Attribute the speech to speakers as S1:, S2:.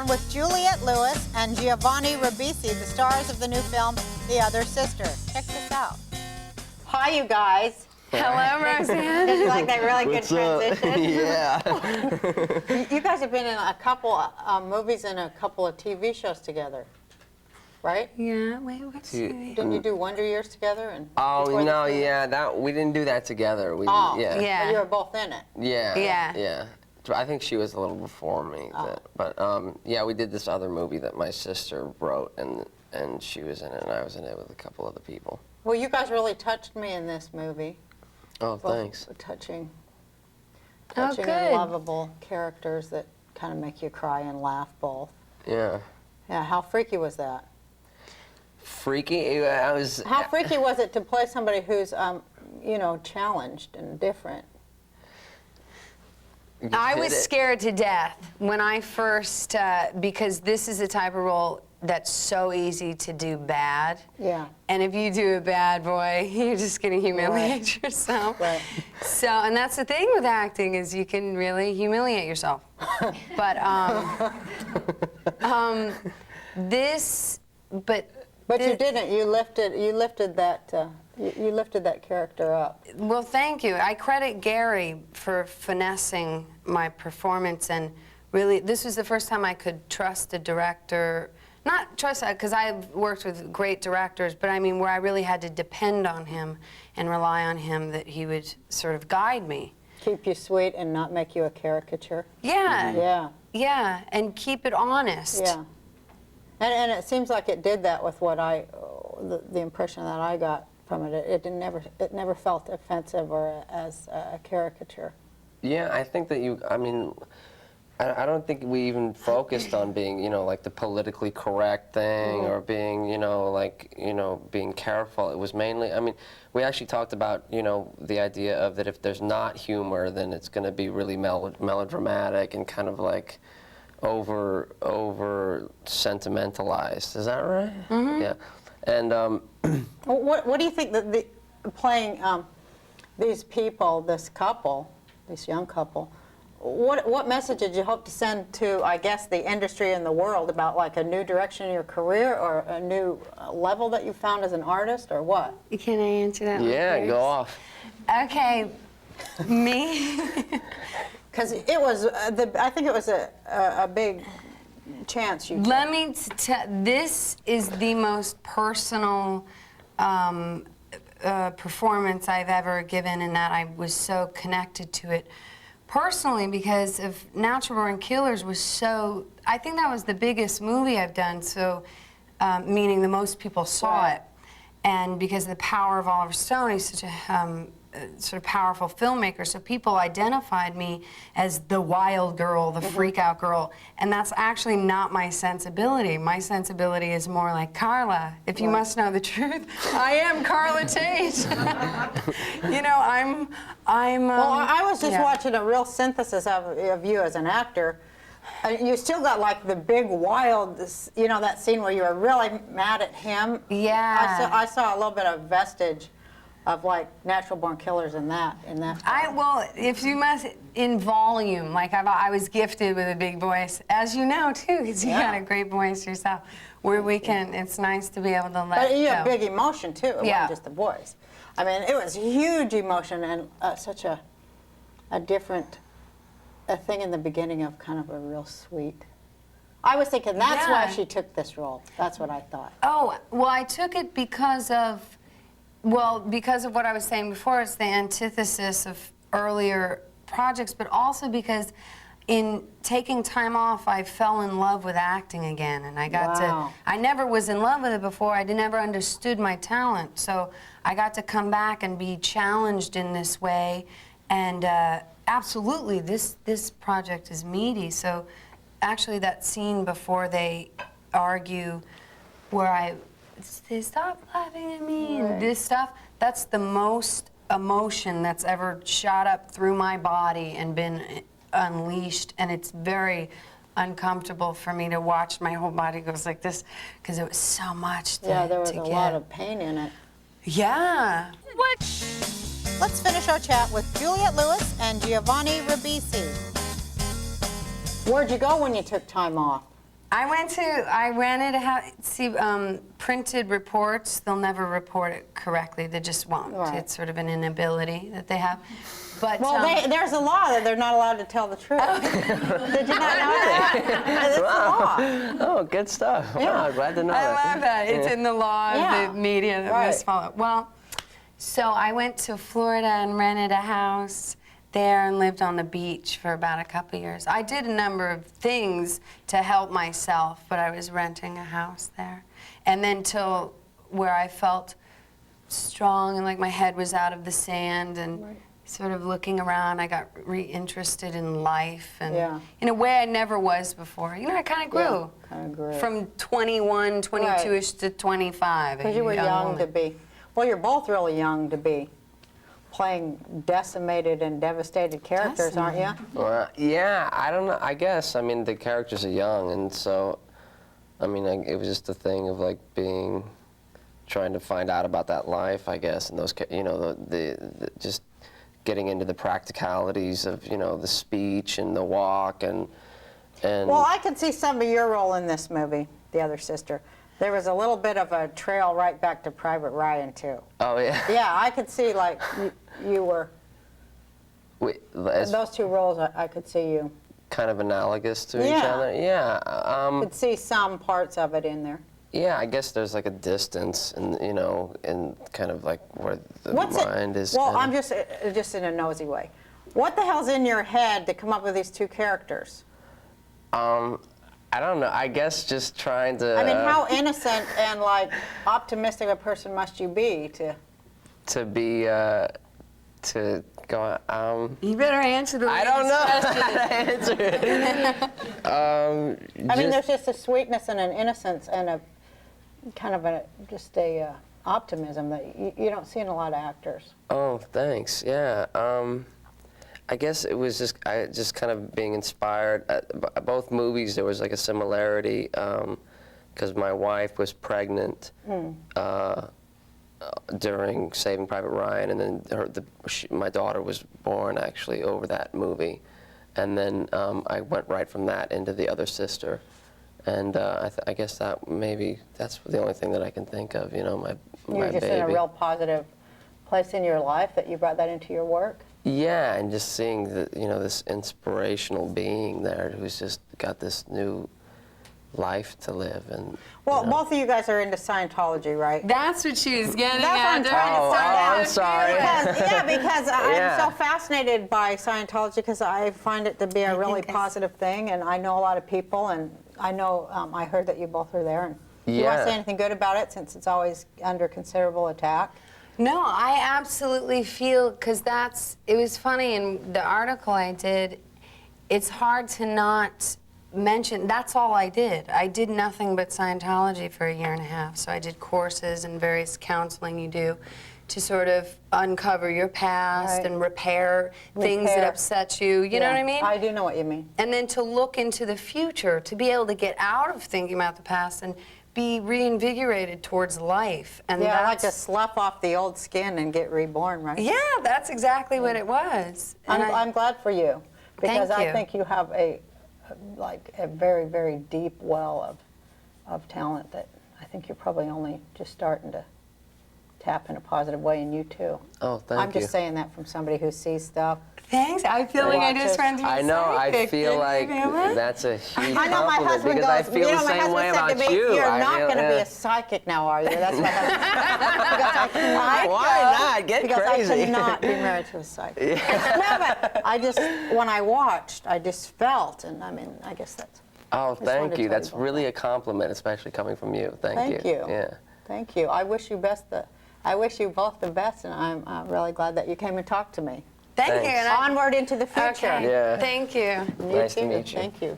S1: on with Juliette Lewis and Giovanni Ribisi, the stars of the new film, The Other Sister. Check this out. Hi, you guys.
S2: Hello, Roseanne.
S1: Did you like that really good transition?
S3: Yeah.
S1: You guys have been in a couple movies and a couple of TV shows together, right?
S2: Yeah, wait, what's
S1: Didn't you do Wonder Years together? And
S3: Oh, no, yeah, we didn't do that together. We,
S1: yeah.
S2: Yeah.
S1: But you were both in it.
S3: Yeah.
S2: Yeah.
S3: Yeah. I think she was a little before me. But yeah, we did this other movie that my sister wrote, and she was in it, and I was in it with a couple other people.
S1: Well, you guys really touched me in this movie.
S3: Oh,
S1: Both
S3: thanks.
S1: Touching
S2: good.
S1: and lovable characters that kind of make you cry and laugh both.
S3: Yeah.
S1: Yeah, how freaky was that?
S3: Freaky? I was...
S1: How freaky was it to play somebody who's, you know, challenged and different?
S2: I was scared to death when I first, because this is the type of role that's so easy to do bad.
S1: Yeah.
S2: And if you do a bad boy, you're just going to humiliate yourself.
S1: Right.
S2: So, and that's the thing with acting is you can really humiliate yourself. But
S1: But you didn't. You lifted that character up.
S2: Well, thank you. I credit Gary for finessing my performance, and really, this was the first time I could trust a director. Not trust, because I've worked with great directors, but I mean where I really had to depend on him and rely on him that he would sort of guide me.
S1: Keep you sweet and not make you a caricature.
S2: Yeah.
S1: Yeah.
S2: Yeah, and keep it honest.
S1: Yeah. And it seems like it did that with what the impression that I got from it. It never felt offensive or as a caricature.
S3: Yeah, I think that I mean, I don't think we even focused on being, you know, like the politically correct thing or being, you know, like, you know, being careful. It was mainly, I mean, we actually talked about, you know, the idea of that if there's not humor, then it's going to be really melodramatic and kind of like over sentimentalized. Is that right? Mm-hmm. Yeah. And
S1: what do you think that playing these people, this couple, this young couple, what message did you hope to send to, I guess, the industry and the world about like a new direction in your career or a new level that you found as an artist, or what?
S2: Can I answer that?
S3: yeah, go off.
S2: Okay, me.
S1: Because it was, I think it was a big chance you took.
S2: Let me tell, this is the most personal performance I've ever given, in that I was so connected to it personally because of Natural Born Killers was so, I think that was the biggest movie I've done, so meaning the most people saw it. And because of the power of Oliver Stone, he's such a sort of powerful filmmaker, so people identified me as the wild girl, the freak-out girl, and that's actually not my sensibility. My sensibility is more like Carla. If you must know the truth, I am Carla Tate. You know, I'm.
S1: Well, I was just watching a real synthesis of you as an actor. You still got like the big wild, you know, that scene where you were really mad at him.
S2: Yeah.
S1: I saw a little bit of vestige of like Natural Born Killers in that.
S2: Well, if you must, in volume, like I was gifted with a big voice, as you know too, because you got a great voice yourself, where we can, it's nice to be able to let
S1: But you
S2: go.
S1: have big emotion too, it wasn't just the voice. I mean, it was huge emotion and such a different thing in the beginning of kind of a real sweet. I was thinking that's why she took this role. That's what I thought.
S2: Oh, well, I took it because of, because of what I was saying before. It's the antithesis of earlier projects, but also because in taking time off, I fell in love with acting again, and I got to, I never was in love with it before. I never understood my talent, so I got to come back and be challenged in this way, and absolutely, this project is meaty. So actually that scene before they argue where they stop laughing at me and this stuff, that's the most emotion that's ever shot up through my body and been unleashed, and it's very uncomfortable for me to watch. My whole body goes like this because it was so much to
S1: there was
S2: to
S1: a
S2: get.
S1: lot of pain in it.
S2: Yeah.
S1: What? Let's finish our chat with Juliette Lewis and Giovanni Ribisi. Where'd you go when you took time off?
S2: I rented a house. See, printed reports, they'll never report it correctly. They just won't.
S1: Right.
S2: It's sort of an inability that they have. But
S1: Well, there's a law that they're not allowed to tell the truth. Did you not know that? It's the law.
S3: Oh, good stuff.
S1: Yeah.
S3: Wow, glad to know
S2: I
S3: that.
S2: love that. It's in the law
S1: Yeah.
S2: of the media that
S1: Right.
S2: must follow. Well, so I went to Florida and rented a house there and lived on the beach for about a couple years. I did a number of things to help myself, but I was renting a house there. And then till where I felt strong and like my head was out of the sand and sort of looking around, I got reinterested in life and
S1: Yeah.
S2: in a way I never was before. You know, I kind of grew.
S1: Kind of grew.
S2: From 21, 22-ish to 25.
S1: Because you were young
S2: woman.
S1: to be, well, you're both really young to be playing decimated and devastated characters, aren't you?
S3: Well, yeah, I don't know. I guess. I mean, the characters are young, and so, I mean, it was just a thing of like trying to find out about that life, I guess, and those, you know, the just getting into the practicalities of, you know, the speech and the walk and.
S1: Well, I could see some of your role in this movie, The Other Sister. There was a little bit of a trail right back to Private Ryan, too.
S3: Oh yeah.
S1: Yeah, I could see, like, you were,
S3: Wait,
S1: in those two roles, I could see you.
S3: kind of analogous to each
S1: Yeah.
S3: other. Yeah.
S1: I could see some parts of it in there.
S3: Yeah, I guess there's like a distance, and you know, and kind of like where the
S1: What's
S3: mind
S1: it?
S3: is.
S1: Well,
S3: kind
S1: I'm
S3: of,
S1: just in a nosy way. What the hell's in your head to come up with these two characters?
S3: I don't know. I guess just trying to.
S1: I mean, how innocent and like optimistic a person must you be
S3: to be to go.
S2: You better answer the
S3: I don't
S2: lady's
S3: know
S2: question.
S3: how to answer it.
S1: I mean, there's just a sweetness and an innocence and a kind of just a optimism that you don't see in a lot of actors.
S3: Oh, thanks. Yeah. I guess it was just kind of being inspired. Both movies, there was like a similarity because my wife was pregnant during Saving Private Ryan, and then my daughter was born actually over that movie, and then I went right from that into The Other Sister, and I guess that's the only thing that I can think of. You know, my
S1: You're just
S3: baby.
S1: in a real positive place in your life that you brought that into your work.
S3: Yeah, and just seeing this inspirational being there who's just got this new life to live, and
S1: Well, both of you guys are into Scientology, right?
S2: That's what she was getting
S1: That's what I'm
S2: at.
S1: trying to find out.
S3: I'm sorry.
S1: Because
S3: Yeah.
S1: I'm so fascinated by Scientology because I find it to be a really positive thing, and I know a lot of people, and I know I heard that you both are there. And do you want to
S3: Yeah.
S1: say anything good about it since it's always under considerable attack?
S2: No, I absolutely feel, because it was funny in the article I did, it's hard to not mention, that's all I did. I did nothing but Scientology for a year and a half. So I did courses and various counseling you do to sort of uncover your past
S1: Right.
S2: and repair things that
S1: Repair.
S2: upset you. You know what I mean?
S1: I do know what you mean.
S2: And then to look into the future, to be able to get out of thinking about the past and be reinvigorated towards life. And
S1: Yeah, I like to
S2: that's,
S1: slough off the old skin and get reborn, right?
S2: yeah, that's exactly what it was. And
S1: I'm glad for you because
S2: Thank
S1: I
S2: you.
S1: think you have a very, very deep well of talent that I think you're probably only just starting to tap in a positive way, and you too.
S3: Oh, thank
S1: I'm
S3: you.
S1: just saying that from somebody who sees stuff.
S2: Thanks. I feel like I just ran to
S3: I know. I
S2: psychic.
S3: feel like
S2: Didn't you feel it?
S3: that's a huge
S1: I know my
S3: compliment
S1: husband
S3: because
S1: goes,
S3: I feel
S1: you know,
S3: the
S1: my
S3: same way
S1: husband said
S3: about
S1: to me,
S3: you.
S1: you're
S3: I
S1: not
S3: feel-
S1: going to be
S3: yeah.
S1: a psychic now, are you? That's my husband.
S3: Why not? Get
S1: because
S3: crazy.
S1: I cannot be married to a psychic. No, but I just, when I watched, I just felt, and I mean, I guess that's.
S3: Oh,
S1: wanted
S3: thank
S1: to
S3: you.
S1: tell
S3: That's
S1: you about
S3: really
S1: that.
S3: a compliment, especially coming from you.
S1: Thank you.
S3: Yeah.
S1: Thank you. I wish you both the best, and I'm really glad that you came and talked to me.
S2: Thank you.
S3: Thanks.
S2: And I-
S1: Onward into the future.
S2: Okay.
S3: Yeah.
S2: Thank you.
S1: You
S3: Nice to
S1: too.
S3: meet you.
S1: Thank you.